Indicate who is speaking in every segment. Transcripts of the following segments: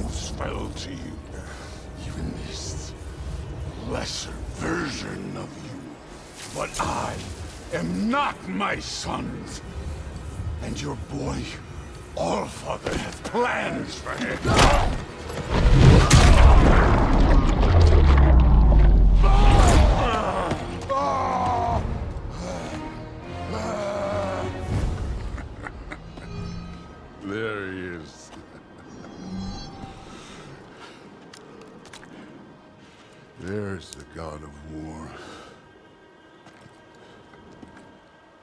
Speaker 1: foes fell to you. Even this lesser version of you. But I am not my sons. And your boy, Allfather, has plans for him. There he is. There's the god of war.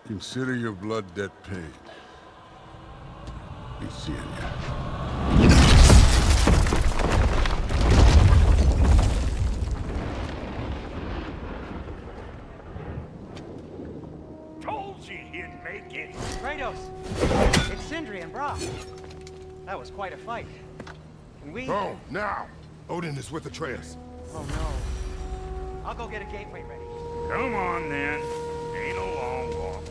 Speaker 1: Consider your blood debt paid. Be seeing ya.
Speaker 2: Told you he'd make it.
Speaker 3: Kratos, it's Sindri and Brock. That was quite a fight. Can we...
Speaker 1: Oh, now! Odin is with Atreus.
Speaker 3: Oh no. I'll go get a gateway ready.
Speaker 2: Come on then. Ain't a long walk.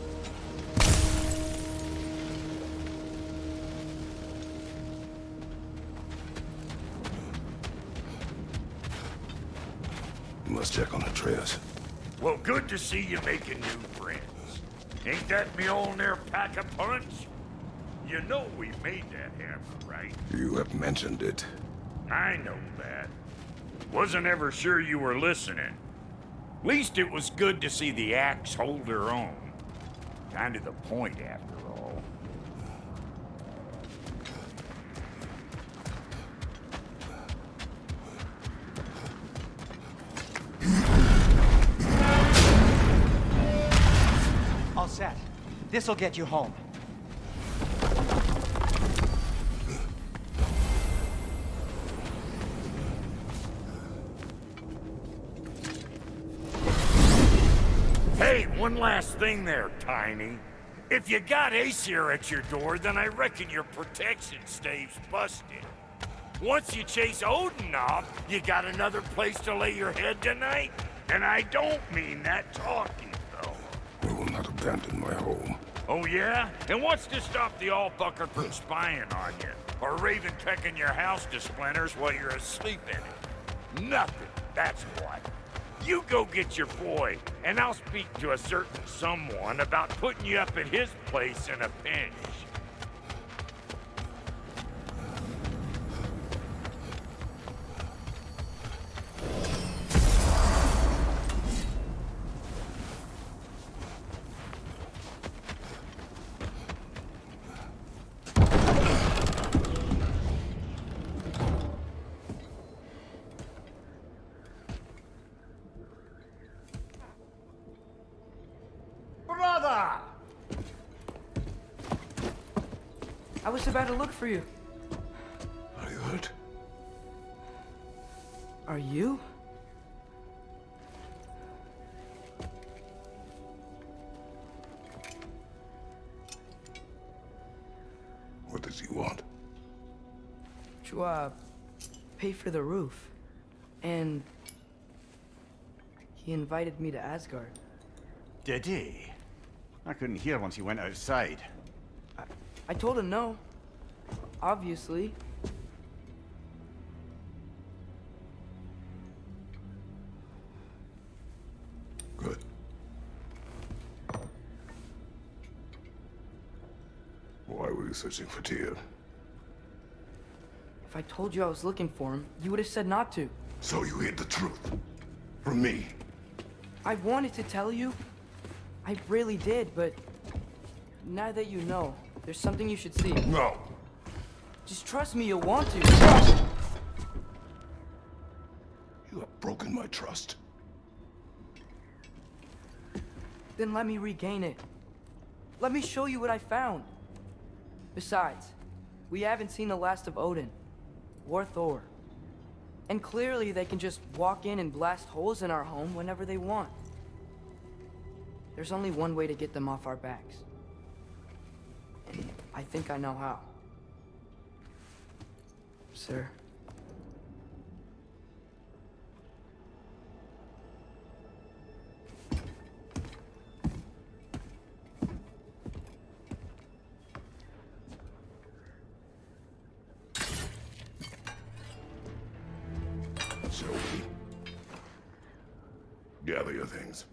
Speaker 1: You must check on Atreus.
Speaker 2: Well, good to see you making new friends. Ain't that Mjolnir pack a punch? You know we made that hammer, right?
Speaker 1: You have mentioned it.
Speaker 2: I know that. Wasn't ever sure you were listening. Least it was good to see the axe hold her own. Kind of the point, after all.
Speaker 3: All set. This'll get you home.
Speaker 2: Hey, one last thing there, Tiny. If you got Aesir at your door, then I reckon your protection stave's busted. Once you chase Odin off, you got another place to lay your head tonight? And I don't mean that talking, though.
Speaker 1: We will not abandon my home.
Speaker 2: Oh yeah? And what's to stop the Allfucker from spying on you? Or Raven pecking your house to splinters while you're asleep in it? Nothing, that's what. You go get your boy, and I'll speak to a certain someone about putting you up at his place in a pinch.
Speaker 3: Brother! I was about to look for you.
Speaker 1: Are you hurt?
Speaker 3: Are you?
Speaker 1: What does he want?
Speaker 3: To, pay for the roof. And... he invited me to Asgard.
Speaker 4: Did he? I couldn't hear once he went outside.
Speaker 3: I told him no. Obviously.
Speaker 1: Good. Why were you searching for Tyr?
Speaker 3: If I told you I was looking for him, you would have said not to.
Speaker 1: So you hid the truth. From me.
Speaker 3: I wanted to tell you. I really did, but... now that you know, there's something you should see.
Speaker 1: No.
Speaker 3: Just trust me, you'll want to.
Speaker 1: You have broken my trust.
Speaker 3: Then let me regain it. Let me show you what I found. Besides, we haven't seen the last of Odin. Or Thor. And clearly they can just walk in and blast holes in our home whenever they want. There's only one way to get them off our backs. And I think I know how. Sir.
Speaker 1: Shall we? Gather your things.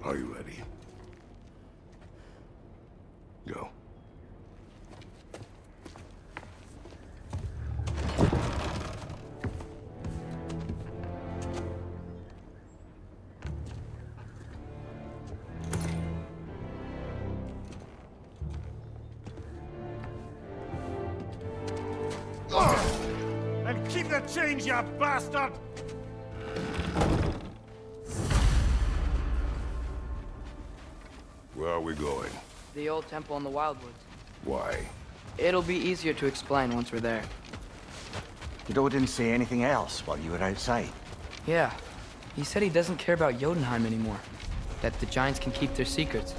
Speaker 1: Are you ready? Go.
Speaker 4: And keep the change, you bastard!
Speaker 1: Where are we going?
Speaker 3: The old temple in the Wildwoods.
Speaker 1: Why?
Speaker 3: It'll be easier to explain once we're there.
Speaker 4: Did Odin say anything else while you were outside?
Speaker 3: Yeah. He said he doesn't care about Jotunheim anymore. That the giants can keep their secrets.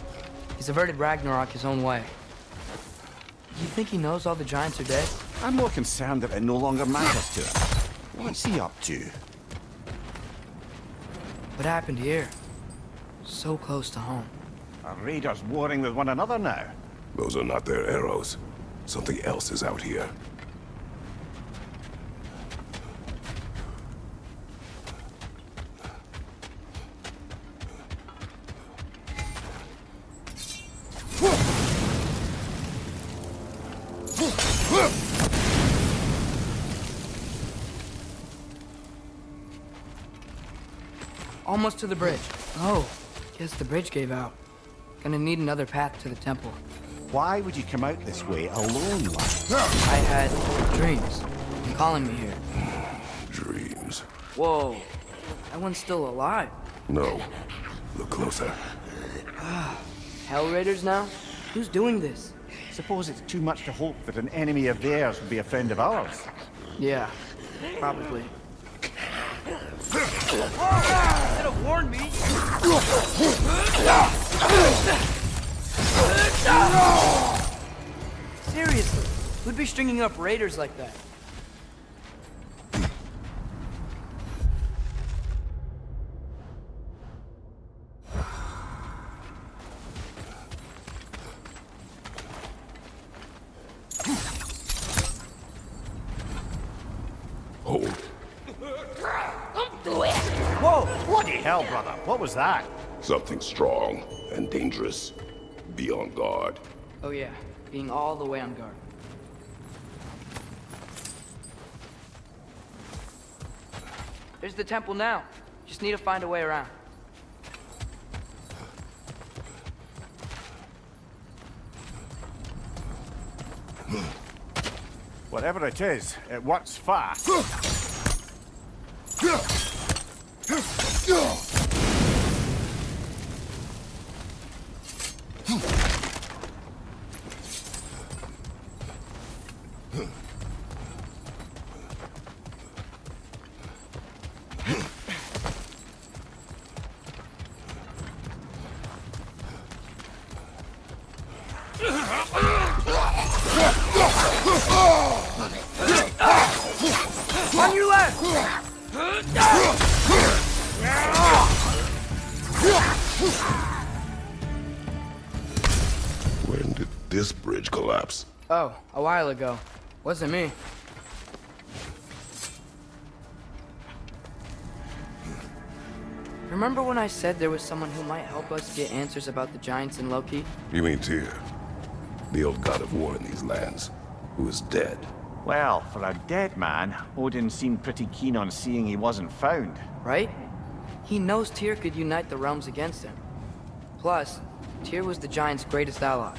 Speaker 3: He's averted Ragnarok his own way. You think he knows all the giants are dead?
Speaker 4: I'm more concerned that it no longer matters to him. What's he up to?
Speaker 3: What happened here? So close to home.
Speaker 4: Are raiders warring with one another now?
Speaker 1: Those are not their arrows. Something else is out here.
Speaker 3: Almost to the bridge. Oh, guess the bridge gave out. Gonna need another path to the temple.
Speaker 4: Why would you come out this way alone, lad?
Speaker 3: I had dreams. You're calling me here.
Speaker 1: Dreams.
Speaker 3: Whoa, that one's still alive.
Speaker 1: No. Look closer.
Speaker 3: Hell Raiders now? Who's doing this?
Speaker 4: Suppose it's too much to hope that an enemy of theirs would be a friend of ours.
Speaker 3: Yeah, probably. Should have warned me. Seriously, who'd be stringing up raiders like that?
Speaker 1: Hold.
Speaker 4: Whoa! Bloody hell, brother! What was that?
Speaker 1: Something strong and dangerous. Be on guard.
Speaker 3: Oh yeah, being all the way on guard. There's the temple now. Just need to find a way around.
Speaker 4: Whatever it is, it works fast.
Speaker 3: On your left!
Speaker 1: When did this bridge collapse?
Speaker 3: Oh, a while ago. Wasn't me. Remember when I said there was someone who might help us get answers about the giants in Loki?
Speaker 1: You mean Tyr? The old god of war in these lands, who is dead.
Speaker 4: Well, for a dead man, Odin seemed pretty keen on seeing he wasn't found.
Speaker 3: Right? He knows Tyr could unite the realms against him. Plus, Tyr was the giants' greatest ally.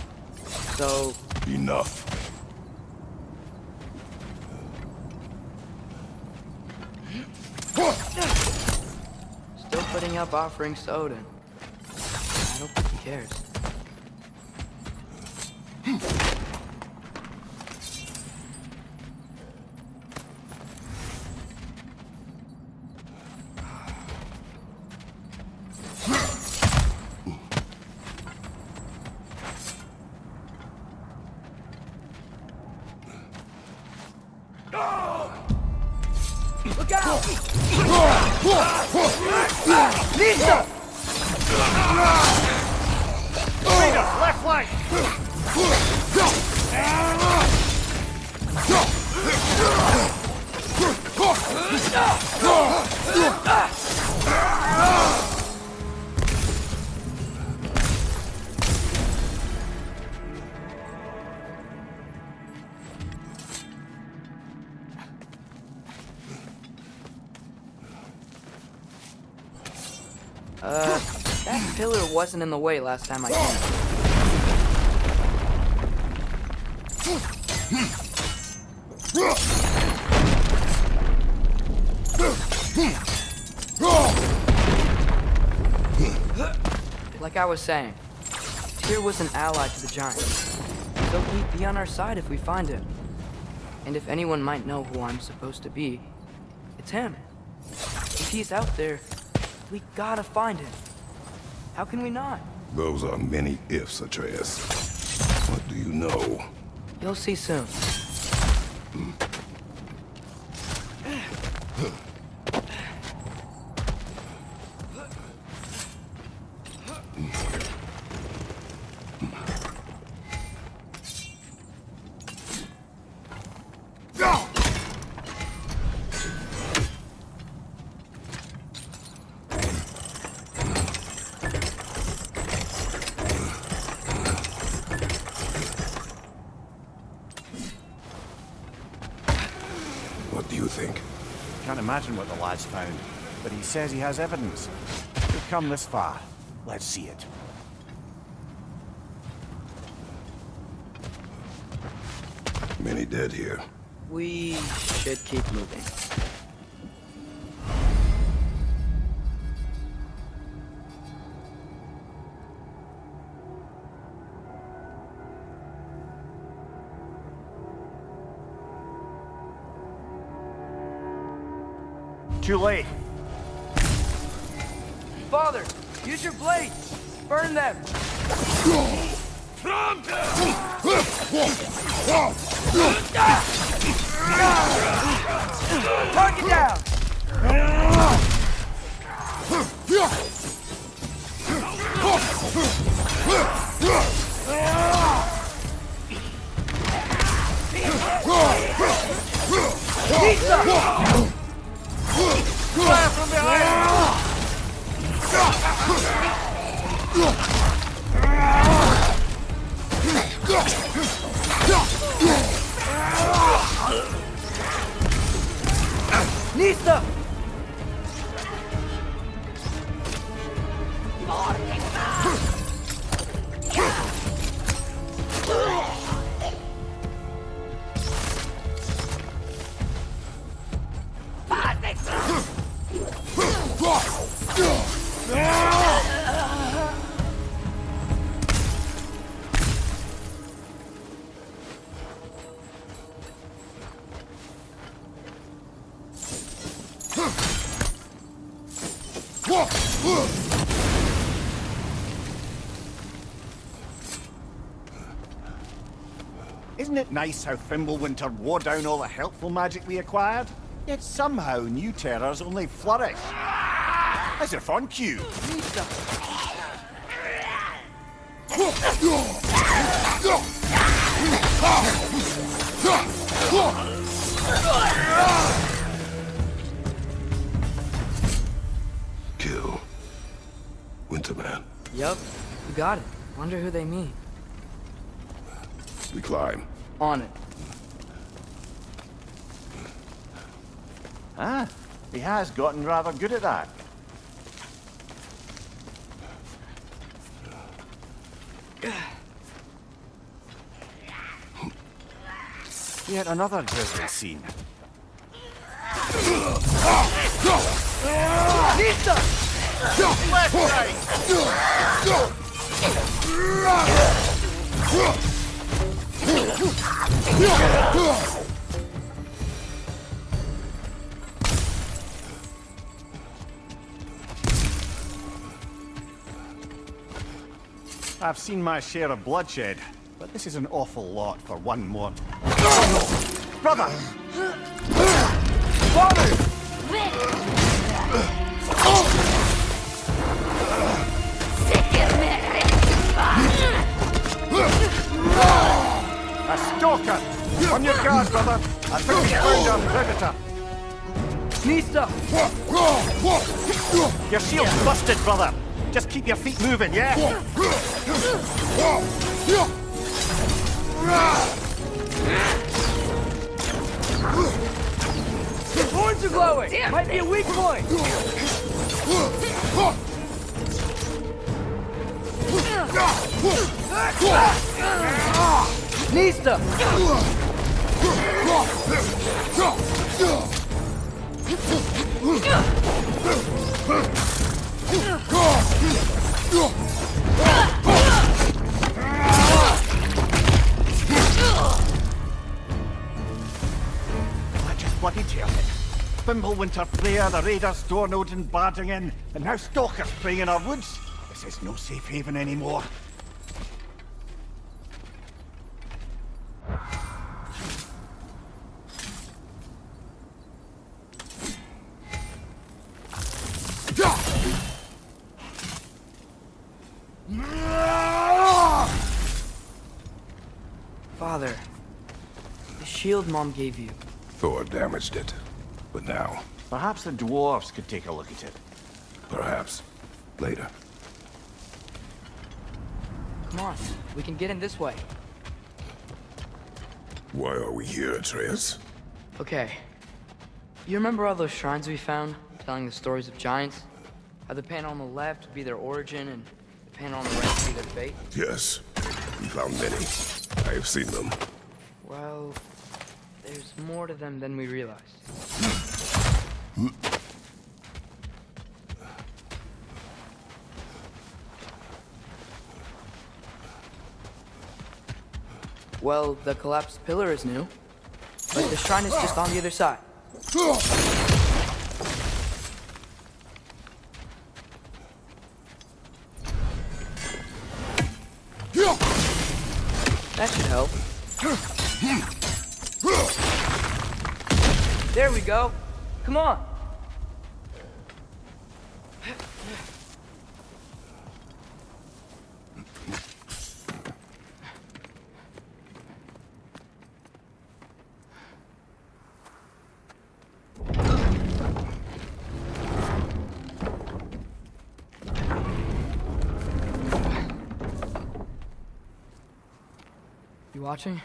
Speaker 3: So...
Speaker 1: Enough.
Speaker 3: Still putting up offerings to Odin. I don't think he cares. Look out! Lisa!
Speaker 2: Freedom, left flank!
Speaker 3: That pillar wasn't in the way last time I came. Like I was saying, Tyr was an ally to the Giants, so he'd be on our side if we find him. And if anyone might know who I'm supposed to be, it's him. If he's out there, we gotta find him. How can we not?
Speaker 5: Those are many ifs, Atreus. What do you know?
Speaker 3: You'll see soon.
Speaker 5: What do you think?
Speaker 4: Can't imagine what the lad's found, but he says he has evidence. We've come this far. Let's see it.
Speaker 5: Many dead here.
Speaker 3: We should keep moving.
Speaker 4: Too late.
Speaker 3: Father, use your blades! Burn them! Target down! Pizza!
Speaker 2: Fire from behind!
Speaker 3: Nista!
Speaker 4: Isn't it nice how Fimbulwinter wore down all the helpful magic we acquired? Yet somehow new terrors only flourish. As if on cue.
Speaker 5: Kill. Winterman.
Speaker 3: Yup, you got it. Wonder who they mean.
Speaker 5: We climb.
Speaker 3: On it.
Speaker 4: Ah, he has gotten rather good at that. Yet another grisly scene.
Speaker 3: Nista!
Speaker 2: Left, right!
Speaker 4: I've seen my share of bloodshed, but this is an awful lot for one more. Brother!
Speaker 3: Father!
Speaker 4: A stalker! On your guard, brother! I think we found our predator!
Speaker 3: Nista!
Speaker 4: Your shield's busted, brother! Just keep your feet moving, yeah?
Speaker 3: His horns are glowing! Might be a weak point! Nista!
Speaker 4: I just bloody tell it. Fimbulwinter Freya, the raiders, Dornodin barging in, and now stalkers preying in our woods. This is no safe haven anymore.
Speaker 3: Father, the shield Mom gave you.
Speaker 5: Thor damaged it. But now,
Speaker 4: Perhaps the dwarves could take a look at it.
Speaker 5: perhaps, later.
Speaker 3: Come on, we can get in this way.
Speaker 5: Why are we here, Atreus?
Speaker 3: Okay. You remember all those shrines we found, telling the stories of giants? How the panel on the left would be their origin, and the panel on the right would be their fate?
Speaker 5: Yes, we found many. I have seen them.
Speaker 3: Well, there's more to them than we realized. Well, the collapsed pillar is new, but the shrine is just on the other side. That should help. There we go. Come on. You watching?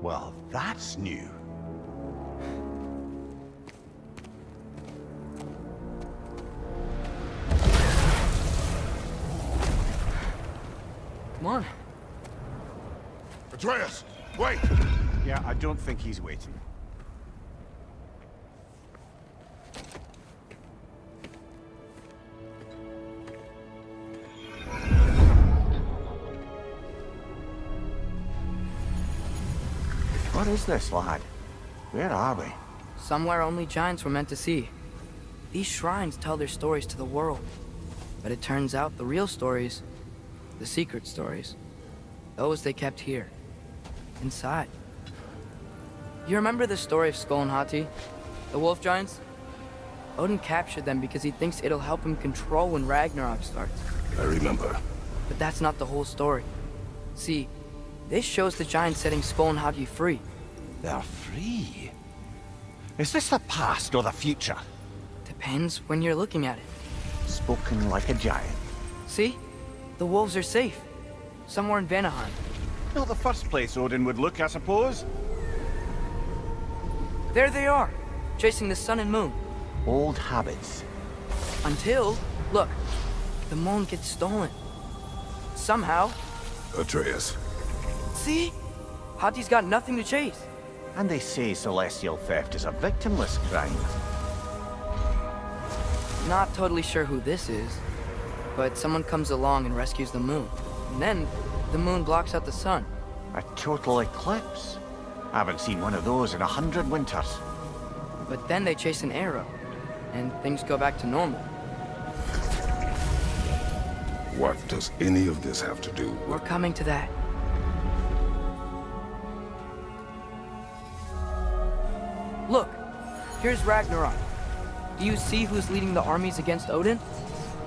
Speaker 4: Well, that's new.
Speaker 3: Come on.
Speaker 1: Atreus, wait!
Speaker 4: Yeah, I don't think he's waiting. What is this, lad? Where are we?
Speaker 3: Somewhere only giants were meant to see. These shrines tell their stories to the world. But it turns out the real stories, the secret stories, those they kept here, inside. You remember the story of Skull and Hati, the wolf giants? Odin captured them because he thinks it'll help him control when Ragnarok starts.
Speaker 5: I remember.
Speaker 3: But that's not the whole story. See, this shows the giants setting Skull and Hati free.
Speaker 4: They're free. Is this the past or the future?
Speaker 3: Depends when you're looking at it.
Speaker 4: Spoken like a giant.
Speaker 3: See? The wolves are safe. Somewhere in Vanaheim.
Speaker 4: Not the first place Odin would look, I suppose.
Speaker 3: There they are, chasing the sun and moon.
Speaker 4: Old habits.
Speaker 3: Until, look, the moon gets stolen. Somehow.
Speaker 5: Atreus.
Speaker 3: See? Hati's got nothing to chase.
Speaker 4: And they say celestial theft is a victimless crime.
Speaker 3: Not totally sure who this is, but someone comes along and rescues the moon. And then, the moon blocks out the sun.
Speaker 4: A total eclipse. I haven't seen one of those in 100 winters.
Speaker 3: But then they chase an arrow, and things go back to normal.
Speaker 5: What does any of this have to do with...
Speaker 3: We're coming to that. Look, here's Ragnarok. Do you see who's leading the armies against Odin?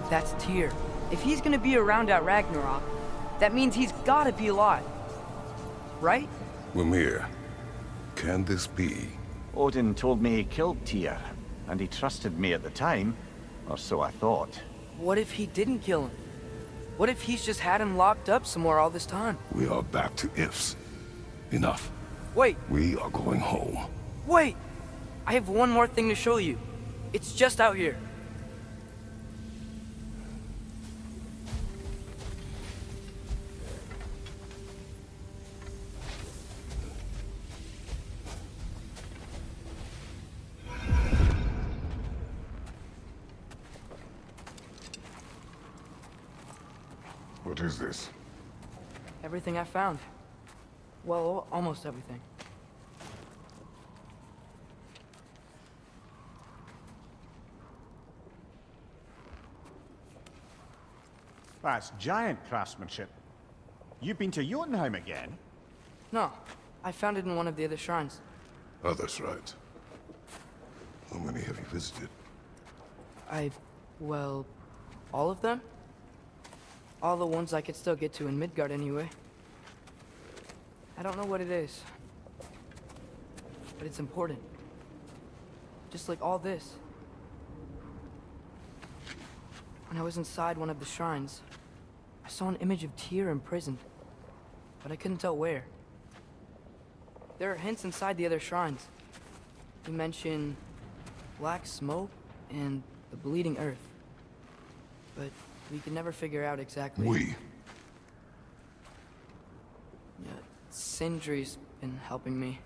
Speaker 3: That's Tyr. If he's gonna be around at Ragnarok, that means he's gotta be alive. Right?
Speaker 5: Mimir, can this be?
Speaker 4: Odin told me he killed Tyr, and he trusted me at the time, or so I thought.
Speaker 3: What if he didn't kill him? What if he's just had him locked up somewhere all this time?
Speaker 5: We are back to ifs. Enough.
Speaker 3: Wait,
Speaker 5: We are going home.
Speaker 3: wait! I have one more thing to show you. It's just out here.
Speaker 5: What is this?
Speaker 3: Everything I found. Well, almost everything.
Speaker 4: That's giant craftsmanship. You've been to Jotunheim again?
Speaker 3: No, I found it in one of the other shrines.
Speaker 5: Others, right? How many have you visited?
Speaker 3: Well, all of them? All the ones I could still get to in Midgard anyway. I don't know what it is, but it's important. Just like all this. When I was inside one of the shrines, I saw an image of Tyr imprisoned, but I couldn't tell where. There are hints inside the other shrines. They mention black smoke and the bleeding earth, but we could never figure out exactly. Yeah, Sindri's been helping me.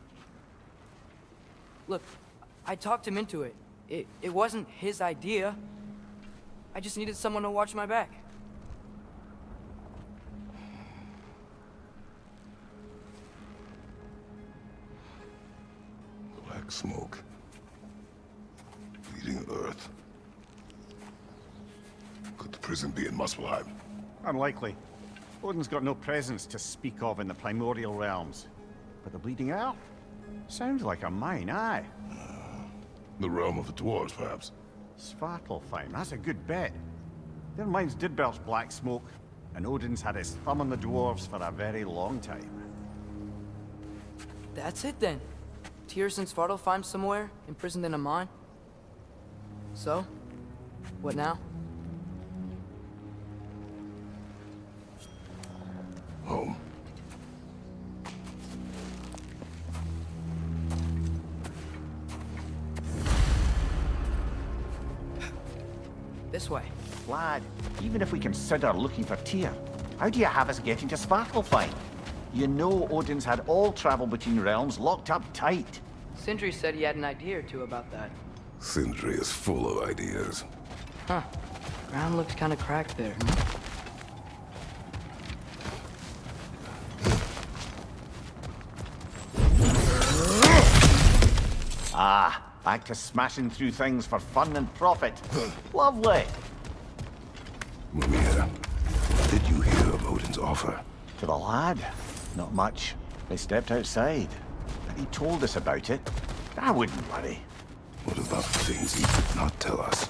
Speaker 3: Look, I talked him into it. It wasn't his idea. I just needed someone to watch my back.
Speaker 5: Black smoke. Bleeding earth. Could the prison be in Muspelheim?
Speaker 4: Unlikely. Odin's got no presence to speak of in the primordial realms. But the Bleeding Earth? Sounds like a mine, aye.
Speaker 5: The realm of the dwarves, perhaps?
Speaker 4: Svartalfheim, that's a good bet. Their mines did belch black smoke, and Odin's had his thumb on the dwarves for a very long time.
Speaker 3: That's it then. Tyr's in Svartalfheim somewhere, imprisoned in a mine. So, what now?
Speaker 5: Home.
Speaker 3: This way.
Speaker 4: Lad, even if we consider looking for Tyr, how do you have us getting to Svartalfheim? You know Odin's had all travel between realms locked up tight.
Speaker 3: Sindri said he had an idea or two about that.
Speaker 5: Sindri is full of ideas.
Speaker 3: Huh. Ground looks kind of cracked there.
Speaker 4: Ah, back to smashing through things for fun and profit. Lovely.
Speaker 5: Mimir, did you hear of Odin's offer?
Speaker 4: To the lad? Not much. They stepped outside. But he told us about it. I wouldn't worry.
Speaker 5: What about the things he did not tell us?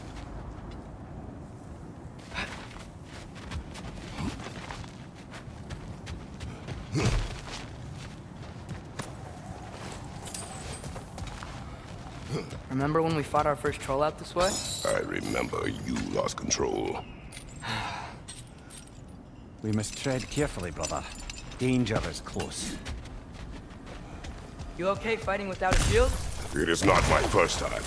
Speaker 3: Remember when we fought our first troll out this way?
Speaker 5: I remember you lost control.
Speaker 4: We must tread carefully, brother. Danger is close.
Speaker 3: You okay fighting without a shield?
Speaker 5: It is not my first time.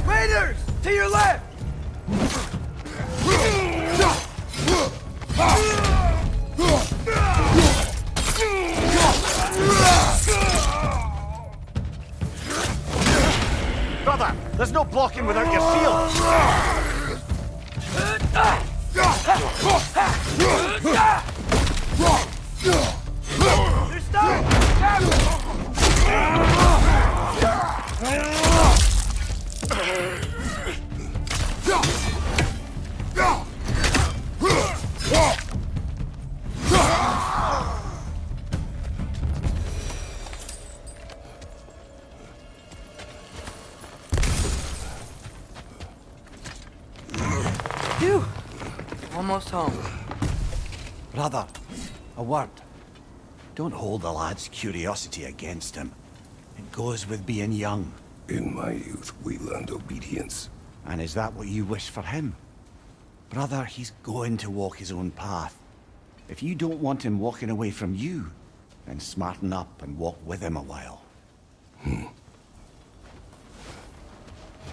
Speaker 3: Raiders! To your left!
Speaker 4: Brother, there's no blocking without your shield!
Speaker 3: They're stuck! Almost home.
Speaker 4: Brother, a word. Don't hold the lad's curiosity against him. It goes with being young.
Speaker 5: In my youth, we learned obedience.
Speaker 4: And is that what you wish for him? Brother, he's going to walk his own path. If you don't want him walking away from you, then smarten up and walk with him a while.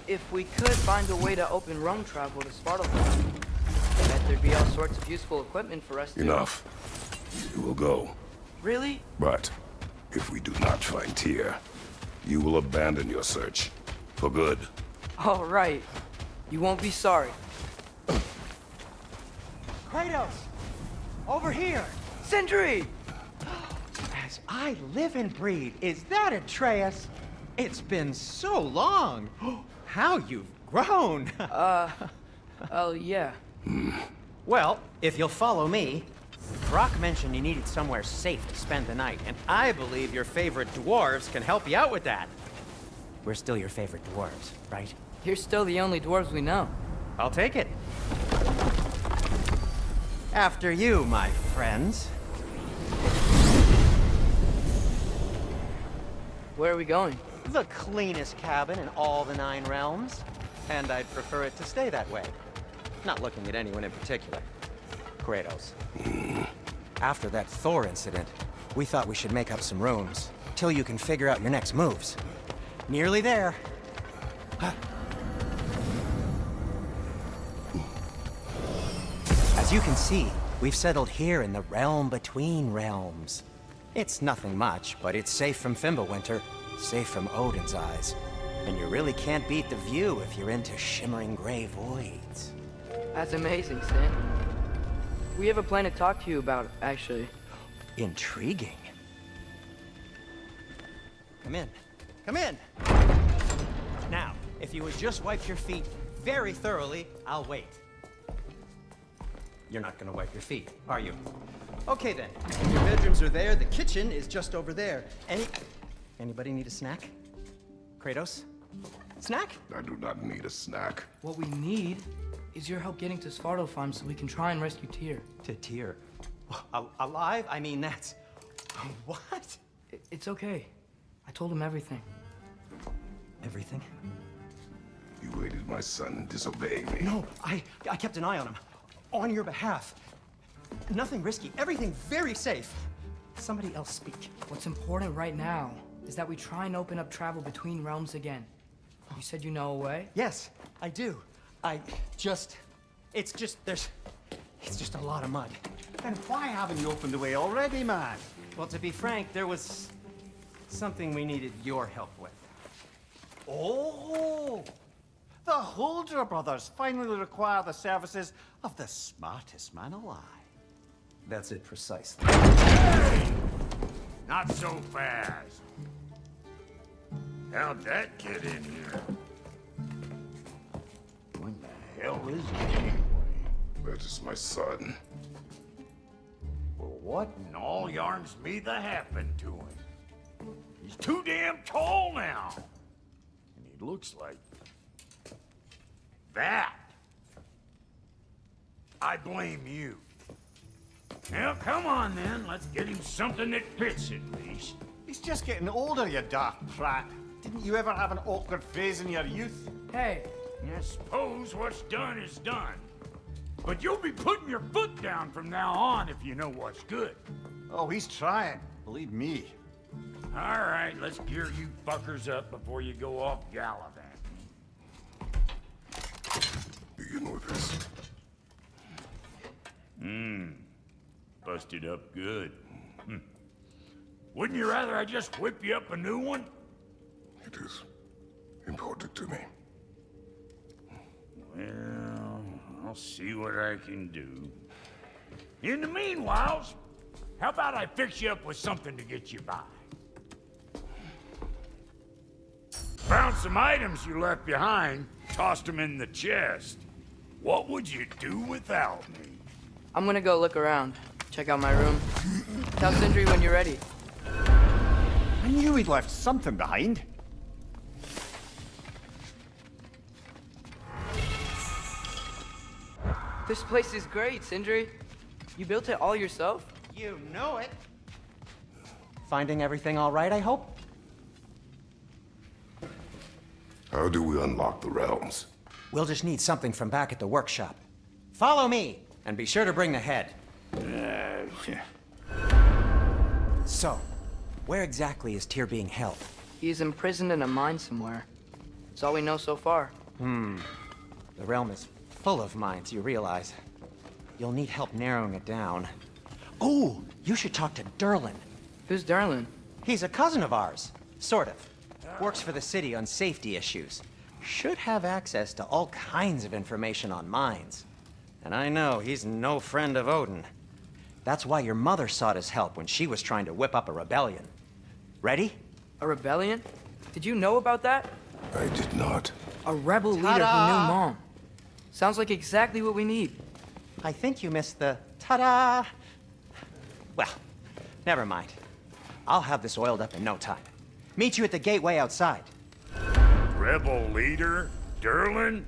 Speaker 3: If we could find a way to open roam travel to Svartalfheim, I bet there'd be all sorts of useful equipment for us to...
Speaker 5: Enough. You will go.
Speaker 3: Really?
Speaker 5: But if we do not find Tyr, you will abandon your search. For good.
Speaker 3: All right. You won't be sorry.
Speaker 6: Kratos! Over here!
Speaker 3: Sindri!
Speaker 6: As I live and breathe, is that Atreus? It's been so long! How you've grown!
Speaker 3: Oh, yeah.
Speaker 6: Well, if you'll follow me, Brock mentioned you needed somewhere safe to spend the night, and I believe your favorite dwarves can help you out with that. We're still your favorite dwarves, right?
Speaker 3: You're still the only dwarves we know.
Speaker 6: I'll take it. After you, my friends.
Speaker 3: Where are we going?
Speaker 6: The cleanest cabin in all the 9 realms. And I'd prefer it to stay that way. Not looking at anyone in particular. Kratos. After that Thor incident, we thought we should make up some rooms, till you can figure out your next moves. Nearly there. As you can see, we've settled here in the realm between realms. It's nothing much, but it's safe from Fimbulwinter, safe from Odin's eyes. And you really can't beat the view if you're into shimmering gray voids.
Speaker 3: That's amazing, Stan. We have a plan to talk to you about, actually.
Speaker 6: Intriguing. Come in. Come in! Now, if you would just wipe your feet very thoroughly, I'll wait. You're not gonna wipe your feet, are you? Okay then. Your bedrooms are there, the kitchen is just over there. Anybody need a snack? Kratos? Snack?
Speaker 5: I do not need a snack.
Speaker 3: What we need is your help getting to Svartalfheim so we can try and rescue Tyr.
Speaker 6: To Tyr. Alive? I mean, that's... What?
Speaker 3: It's okay. I told him everything.
Speaker 6: Everything?
Speaker 5: You aided my son in disobeying me.
Speaker 6: No, I kept an eye on him. On your behalf. Nothing risky, everything very safe. Somebody else speak.
Speaker 3: What's important right now is that we try and open up travel between realms again. You said you know a way?
Speaker 6: Yes, I do. It's just a lot of mud.
Speaker 4: Then why haven't you opened the way already, man?
Speaker 6: Well, to be frank, there was something we needed your help with.
Speaker 4: Oh! The Holder brothers finally require the services of the smartest man alive.
Speaker 6: That's it precisely.
Speaker 2: Not so fast. How'd that get in here? When the hell is it anyway?
Speaker 5: That is my son.
Speaker 2: Well, what in all yarns me that happened to him? He's too damn tall now. And he looks like... that. I blame you. Well, come on then. Let's get him something that fits at least.
Speaker 4: He's just getting older, you dark prat. Didn't you ever have an awkward phase in your youth?
Speaker 3: Hey,
Speaker 2: I suppose what's done is done. But you'll be putting your foot down from now on if you know what's good.
Speaker 4: Oh, he's trying. Believe me.
Speaker 2: All right, let's gear you fuckers up before you go off gallivanting.
Speaker 5: Begin with this.
Speaker 2: Busted up good. Wouldn't you rather I just whip you up a new one?
Speaker 5: It is important to me.
Speaker 2: Well, I'll see what I can do. In the meanwhile, how about I fix you up with something to get you by? Found some items you left behind, tossed them in the chest. What would you do without me?
Speaker 3: I'm gonna go look around. Check out my room. Tell Sindri when you're ready.
Speaker 4: I knew he'd left something behind.
Speaker 3: This place is great, Sindri. You built it all yourself?
Speaker 6: You know it. Finding everything all right, I hope?
Speaker 5: How do we unlock the realms?
Speaker 6: We'll just need something from back at the workshop. Follow me, and be sure to bring the head. So, where exactly is Tyr being held?
Speaker 3: He's imprisoned in a mine somewhere. That's all we know so far.
Speaker 6: The realm is full of mines, you realize. You'll need help narrowing it down. Oh, you should talk to Durlin.
Speaker 3: Who's Darlin?
Speaker 6: He's a cousin of ours, sort of. Works for the city on safety issues. Should have access to all kinds of information on mines. And I know he's no friend of Odin. That's why your mother sought his help when she was trying to whip up a rebellion. Ready?
Speaker 3: A rebellion? Did you know about that?
Speaker 5: I did not.
Speaker 3: A rebel leader who knew Mom. Sounds like exactly what we need.
Speaker 6: I think you missed the ta-da. Well, never mind. I'll have this oiled up in no time. Meet you at the gateway outside.
Speaker 2: Rebel leader? Durlin?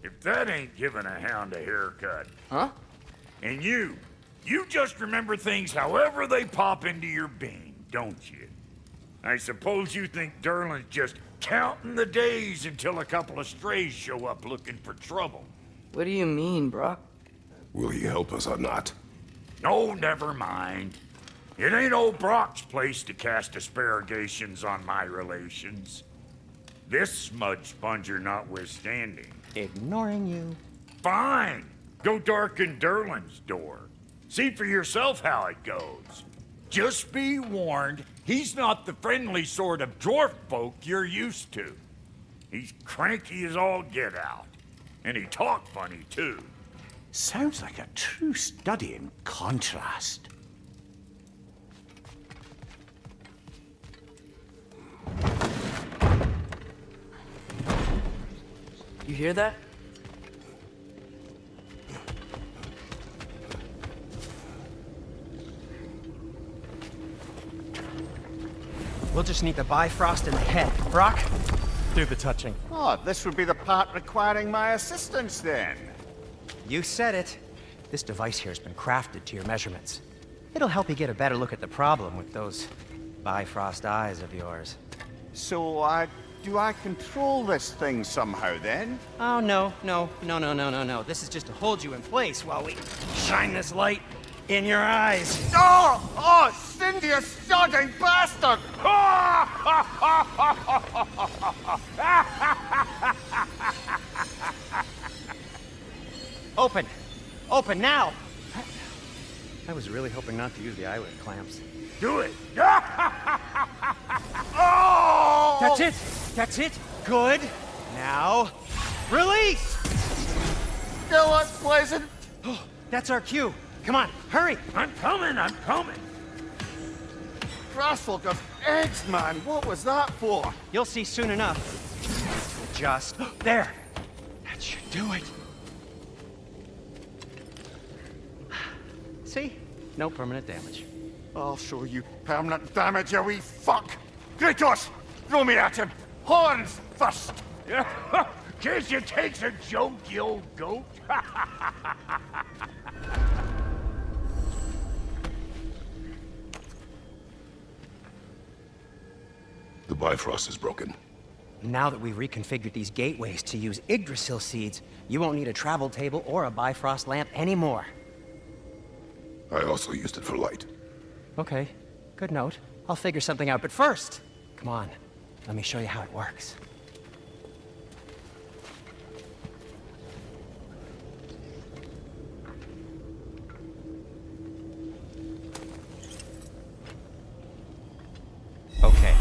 Speaker 2: If that ain't giving a hound a haircut.
Speaker 3: Huh?
Speaker 2: And you just remember things however they pop into your bean, don't you? I suppose you think Durlin's just counting the days until a couple of strays show up looking for trouble.
Speaker 3: What do you mean, Brock?
Speaker 5: Will he help us or not?
Speaker 2: No, never mind. It ain't old Brock's place to cast aspersions on my relations. This smudge sponger notwithstanding.
Speaker 6: Ignoring you.
Speaker 2: Fine. Go darken Durlin's door. See for yourself how it goes. Just be warned, he's not the friendly sort of dwarf folk you're used to. He's cranky as all get out. And he talk funny, too.
Speaker 4: Sounds like a true study in contrast.
Speaker 3: You hear that?
Speaker 6: We'll just need the Bifrost in the head. Brock, do the touching.
Speaker 4: Oh, this would be the part requiring my assistance then.
Speaker 6: You said it. This device here has been crafted to your measurements. It'll help you get a better look at the problem with those Bifrost eyes of yours.
Speaker 4: So, do I control this thing somehow then?
Speaker 6: Oh, no. This is just to hold you in place while we shine this light in your eyes.
Speaker 4: Oh, Cindy, you sodding bastard!
Speaker 6: Open! Open now! I was really hoping not to use the eyelid clamps.
Speaker 2: Do it!
Speaker 4: Oh!
Speaker 6: That's it! That's it! Good! Now, release!
Speaker 4: Still unpleasant.
Speaker 6: Oh, that's our cue. Come on, hurry!
Speaker 2: I'm coming!
Speaker 4: Grassful of eggs, man. What was that for?
Speaker 6: You'll see soon enough. Just there. That should do it. See? No permanent damage.
Speaker 4: I'll show you permanent damage, you wee fuck! Kratos! Throw me at him! Horns first!
Speaker 2: Guess you takes a joke, you old goat.
Speaker 5: The Bifrost is broken.
Speaker 6: Now that we've reconfigured these gateways to use Yggdrasil seeds, you won't need a travel table or a Bifrost lamp anymore.
Speaker 5: I also used it for light.
Speaker 6: Okay, good note. I'll figure something out, but first, come on, let me show you how it works. Okay,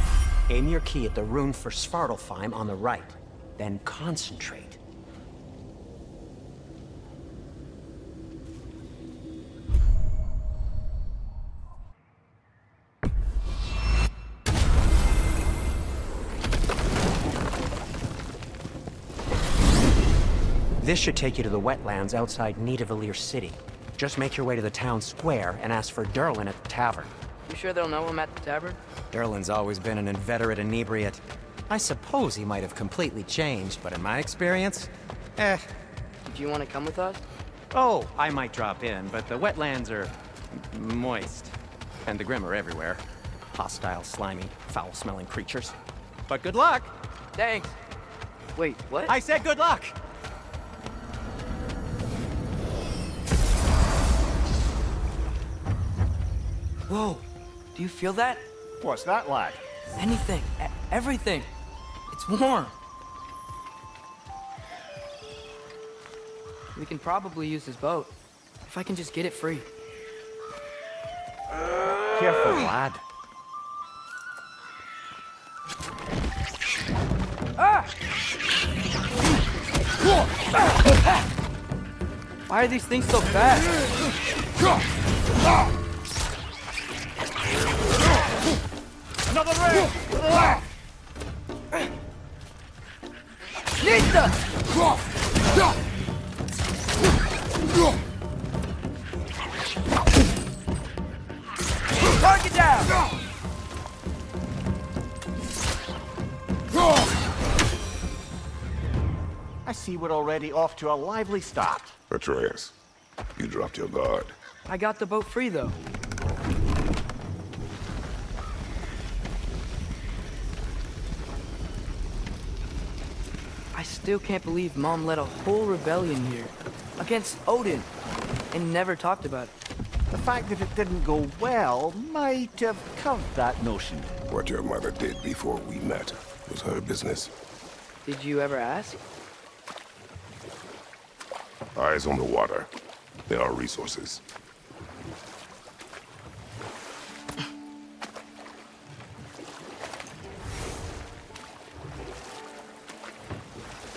Speaker 6: aim your key at the rune for Svartalfheim on the right, then concentrate. This should take you to the wetlands outside Nidavellir City. Just make your way to the town square and ask for Durlin at the tavern.
Speaker 3: You sure they'll know him at the tavern?
Speaker 6: Durlin's always been an inveterate inebriate. I suppose he might have completely changed, but in my experience,
Speaker 3: Do you want to come with us?
Speaker 6: Oh, I might drop in, but the wetlands are moist. And the Grim are everywhere. Hostile, slimy, foul-smelling creatures. But good luck!
Speaker 3: Thanks. Wait, what?
Speaker 6: I said good luck!
Speaker 3: Whoa, do you feel that?
Speaker 4: What's that, lad?
Speaker 3: Anything, everything. It's warm. We can probably use this boat, if I can just get it free.
Speaker 4: Careful, lad.
Speaker 3: Why are these things so fast?
Speaker 4: Another ring!
Speaker 3: Nita! Target down!
Speaker 4: I see we're already off to a lively start.
Speaker 5: Atreus, you dropped your guard.
Speaker 3: I got the boat free, though. I still can't believe Mom led a whole rebellion here. Against Odin. And never talked about it.
Speaker 4: The fact that it didn't go well might have curved that notion.
Speaker 5: What your mother did before we met was her business.
Speaker 3: Did you ever ask?
Speaker 5: Eyes on the water. There are resources.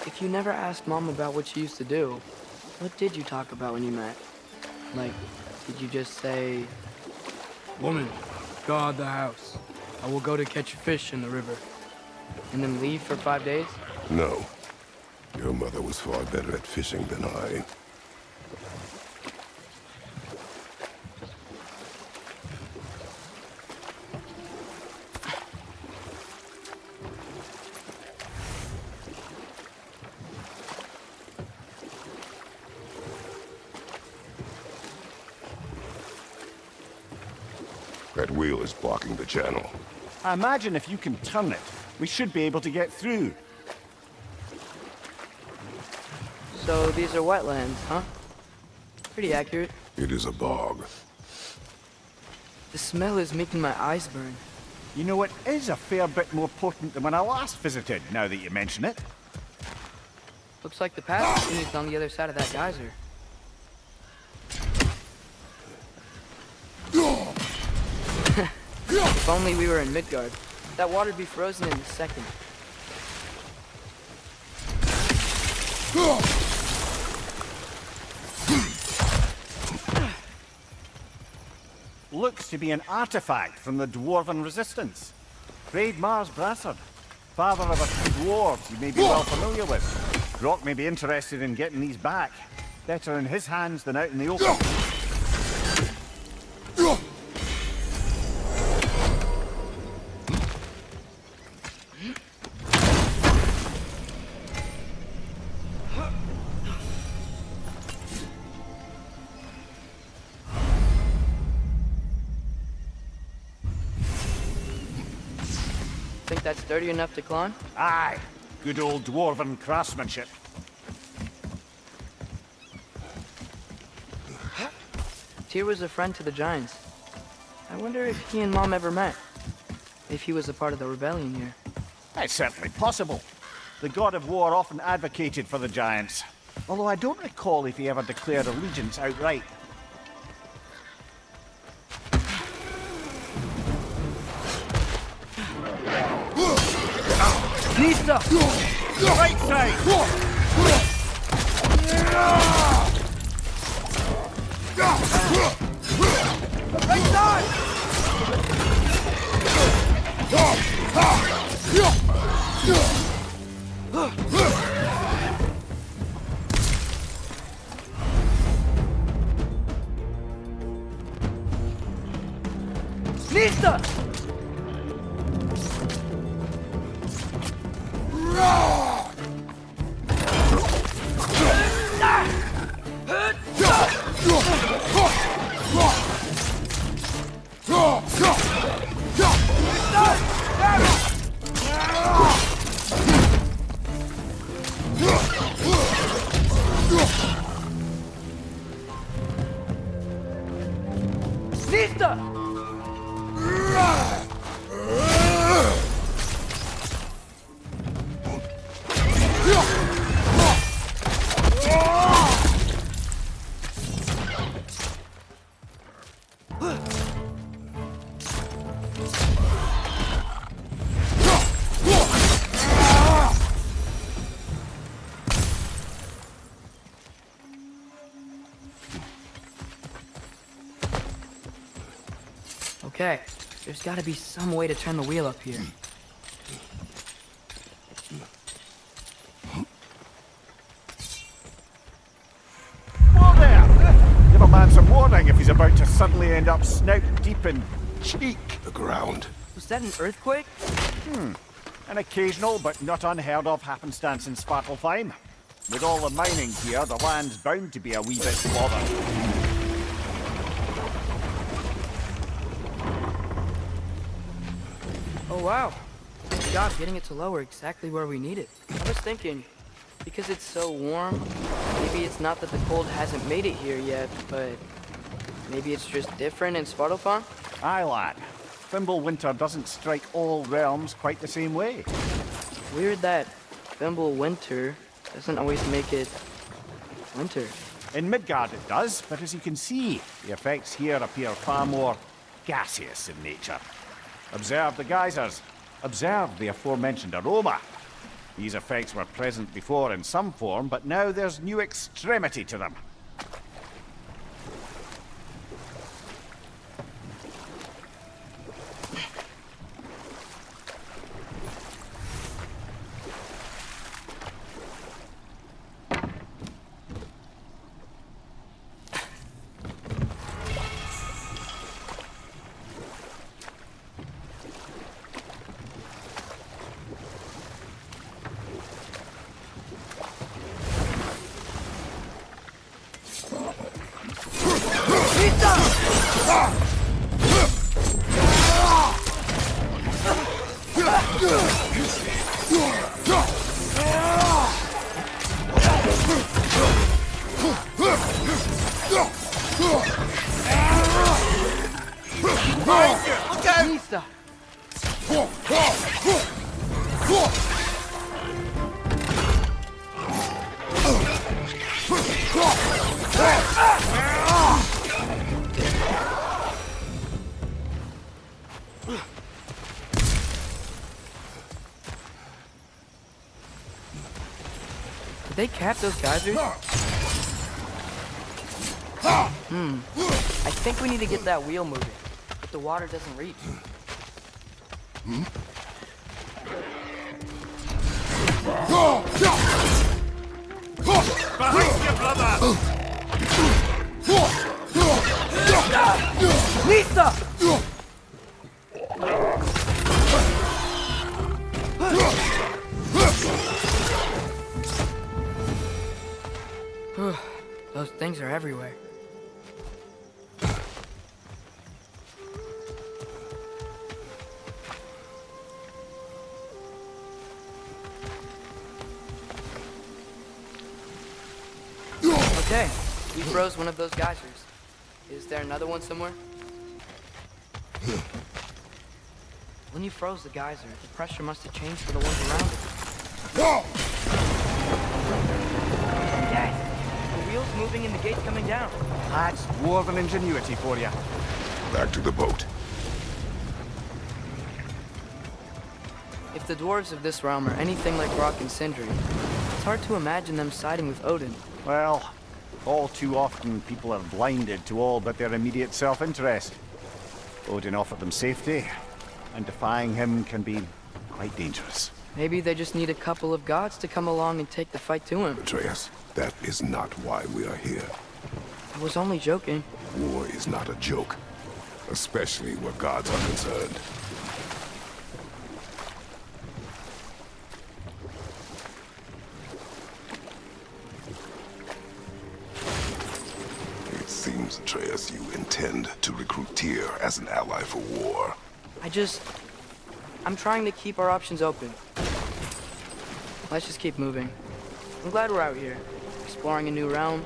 Speaker 3: If you never asked Mom about what she used to do, what did you talk about when you met? Like, did you just say, "Woman, guard the house. I will go to catch fish in the river," and then leave for 5 days?
Speaker 5: No. Your mother was far better at fishing than I. That wheel is blocking the channel.
Speaker 4: I imagine if you can turn it, we should be able to get through.
Speaker 3: So these are wetlands, huh? Pretty accurate.
Speaker 5: It is a bog.
Speaker 3: The smell is making my eyes burn.
Speaker 4: You know, it is a fair bit more potent than when I last visited, now that you mention it.
Speaker 3: Looks like the path continues on the other side of that geyser. If only we were in Midgard. That water'd be frozen in a second.
Speaker 4: Looks to be an artifact from the Dwarven Resistance. Great Mars Brassard, father of a few dwarves you may be well familiar with. Brock may be interested in getting these back. Better in his hands than out in the open.
Speaker 3: Think that's sturdy enough to climb?
Speaker 4: Aye, good old Dwarven craftsmanship.
Speaker 3: Tyr was a friend to the Giants. I wonder if he and Mom ever met. If he was a part of the rebellion here.
Speaker 4: It's certainly possible. The god of war often advocated for the Giants. Although I don't recall if he ever declared allegiance outright.
Speaker 3: Nista!
Speaker 4: Right side!
Speaker 3: Right side! Nista! Mista! Okay, there's gotta be some way to turn the wheel up here.
Speaker 4: Whoa there! Give a man some warning if he's about to suddenly end up snout deep in cheek.
Speaker 5: The ground.
Speaker 3: Was that an earthquake?
Speaker 4: An occasional but not unheard of happenstance in Svartalfheim. With all the mining here, the land's bound to be a wee bit bothered.
Speaker 3: Oh wow. Good job getting it to lower exactly where we need it. I was thinking, because it's so warm, maybe it's not that the cold hasn't made it here yet, but maybe it's just different in Svartalfheim?
Speaker 4: Aye, lad. Fimbulwinter doesn't strike all realms quite the same way.
Speaker 3: Weird that Fimbulwinter doesn't always make it winter.
Speaker 4: In Midgard it does, but as you can see, the effects here appear far more gaseous in nature. Observe the geysers. Observe the aforementioned aroma. These effects were present before in some form, but now there's new extremity to them.
Speaker 3: Mista! Did they cap those geysers? I think we need to get that wheel moving, but the water doesn't reach. Mista! Those things are everywhere. Okay, we froze one of those geysers. Is there another one somewhere? When you froze the geyser, the pressure must have changed for the ones around it. Yes! The wheel's moving and the gate's coming down.
Speaker 4: That's dwarven ingenuity for you.
Speaker 5: Back to the boat.
Speaker 3: If the dwarves of this realm are anything like Rock and Sindri, it's hard to imagine them siding with Odin.
Speaker 4: Well, all too often people are blinded to all but their immediate self-interest. Odin offered them safety, and defying him can be quite dangerous.
Speaker 3: Maybe they just need a couple of gods to come along and take the fight to him.
Speaker 5: Atreus, that is not why we are here.
Speaker 3: I was only joking.
Speaker 5: War is not a joke, especially where gods are concerned. It seems, Atreus, you intend to recruit Tyr as an ally for war.
Speaker 3: I'm trying to keep our options open. Let's just keep moving. I'm glad we're out here, exploring a new realm.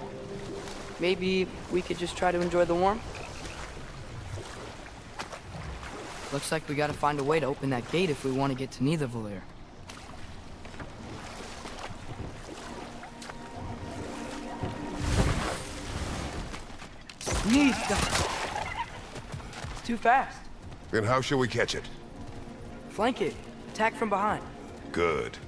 Speaker 3: Maybe we could just try to enjoy the warmth? Looks like we gotta find a way to open that gate if we want to get to Nidavellir. It's too fast.
Speaker 5: Then how shall we catch it?
Speaker 3: Flank it. Attack from behind.
Speaker 5: Good.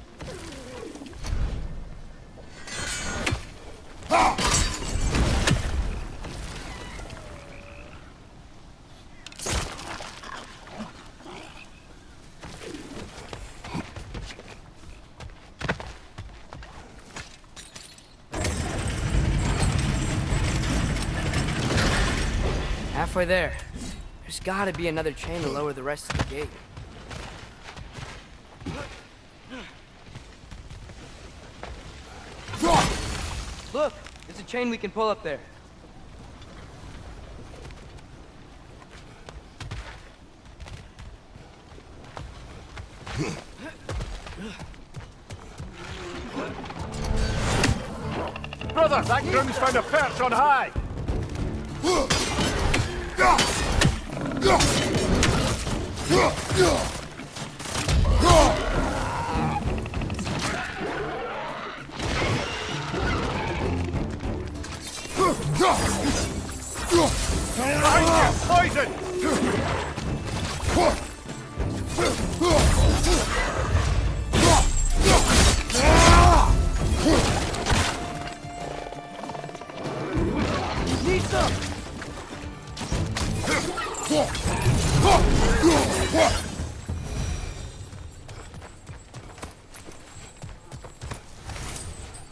Speaker 3: Halfway there. There's gotta be another chain to lower the rest of the gate. Look! There's a chain we can pull up there.
Speaker 4: Brother, that groom's found a perch on high! Poison!
Speaker 3: Need some!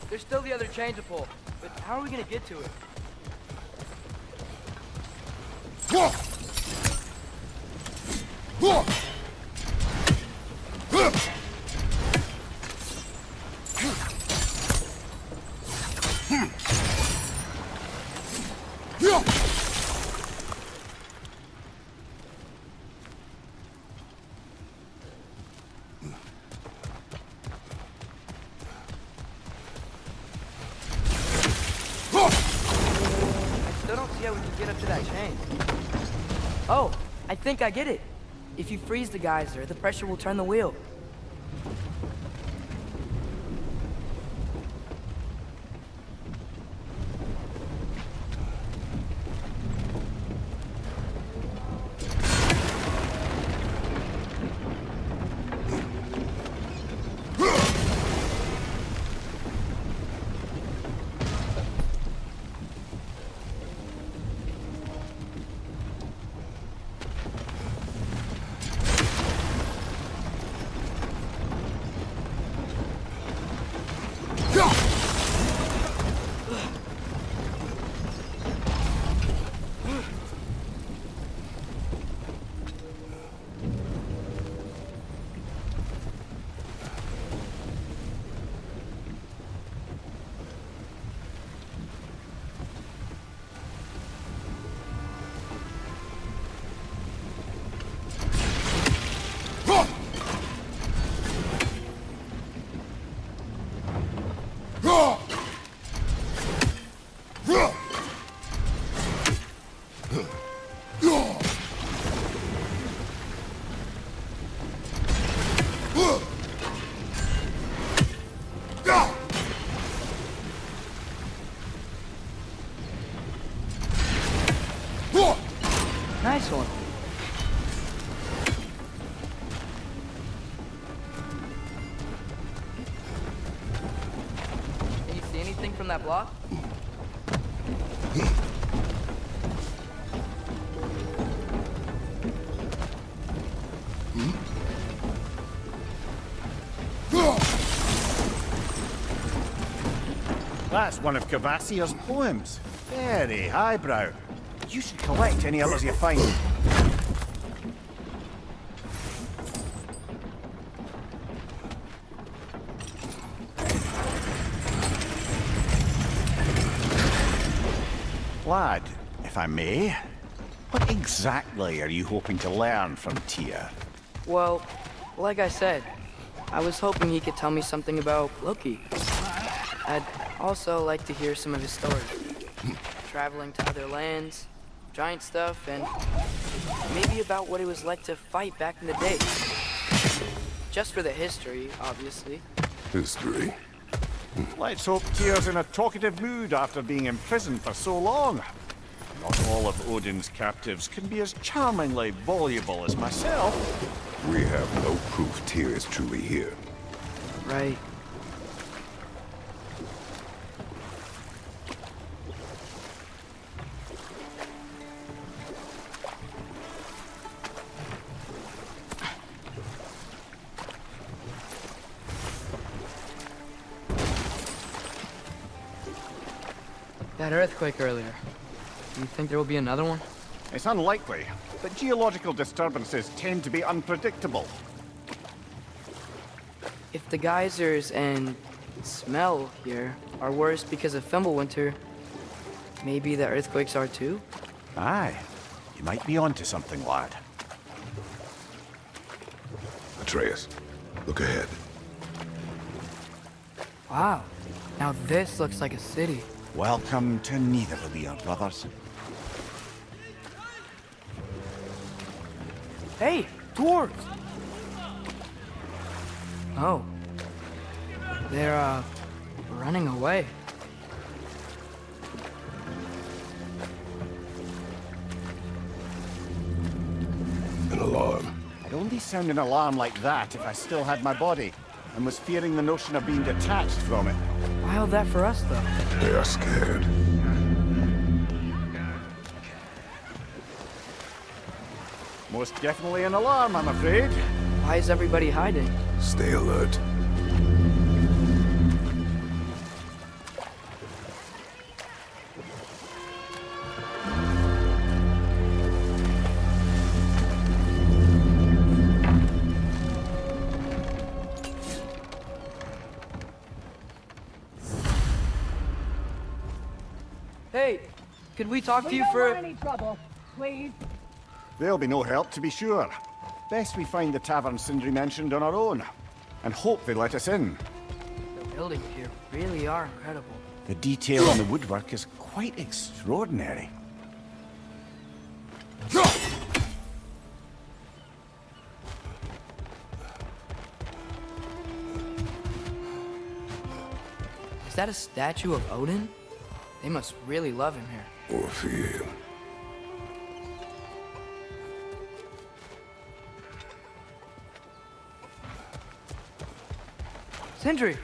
Speaker 3: There's still the other chain to pull, but how are we gonna get to it? Still don't see how we can get up to that chain. Oh, I think I get it. If you freeze the geyser, the pressure will turn the wheel. Nice one. Can you see anything from that block?
Speaker 4: That's one of Cavassier's poems. Very highbrow. You should collect any others you find. Lad, if I may, what exactly are you hoping to learn from Tyr?
Speaker 3: Well, like I said, I was hoping he could tell me something about Loki. I'd also like to hear some of his story. Traveling to other lands, giant stuff, and maybe a about what it was like to fight back in the day. Just for the history, obviously.
Speaker 5: History.
Speaker 4: Let's hope Tyr's in a talkative mood after being imprisoned for so long. Not all of Odin's captives can be as charmingly voluble as myself.
Speaker 5: We have no proof Tyr is truly here.
Speaker 3: Right. That earthquake earlier. Do you think there will be another one?
Speaker 4: It's unlikely, but geological disturbances tend to be unpredictable.
Speaker 3: If the geysers and smell here are worse because of Fimbulwinter, maybe the earthquakes are too?
Speaker 4: Aye, you might be onto something, lad.
Speaker 5: Atreus, look ahead.
Speaker 3: Wow. Now this looks like a city.
Speaker 4: Welcome to Nidavellir, brothers.
Speaker 3: Hey, dwarves! Oh. They're, running away.
Speaker 5: An alarm.
Speaker 4: I'd only sound an alarm like that if I still had my body, and was fearing the notion of being detached from it.
Speaker 3: Wild that for us, though.
Speaker 5: They are scared.
Speaker 4: Most definitely an alarm, I'm afraid.
Speaker 3: Why is everybody hiding?
Speaker 5: Stay alert.
Speaker 3: Hey, could we talk to you
Speaker 7: don't
Speaker 3: for...
Speaker 7: want any trouble, please.
Speaker 4: There'll be no help, to be sure. Best we find the tavern Sindri mentioned on our own, and hope they let us in.
Speaker 3: The buildings here really are incredible.
Speaker 4: The detail in the woodwork is quite extraordinary.
Speaker 3: Is that a statue of Odin? They must really love him here.
Speaker 5: Or fear him.
Speaker 3: Sindri!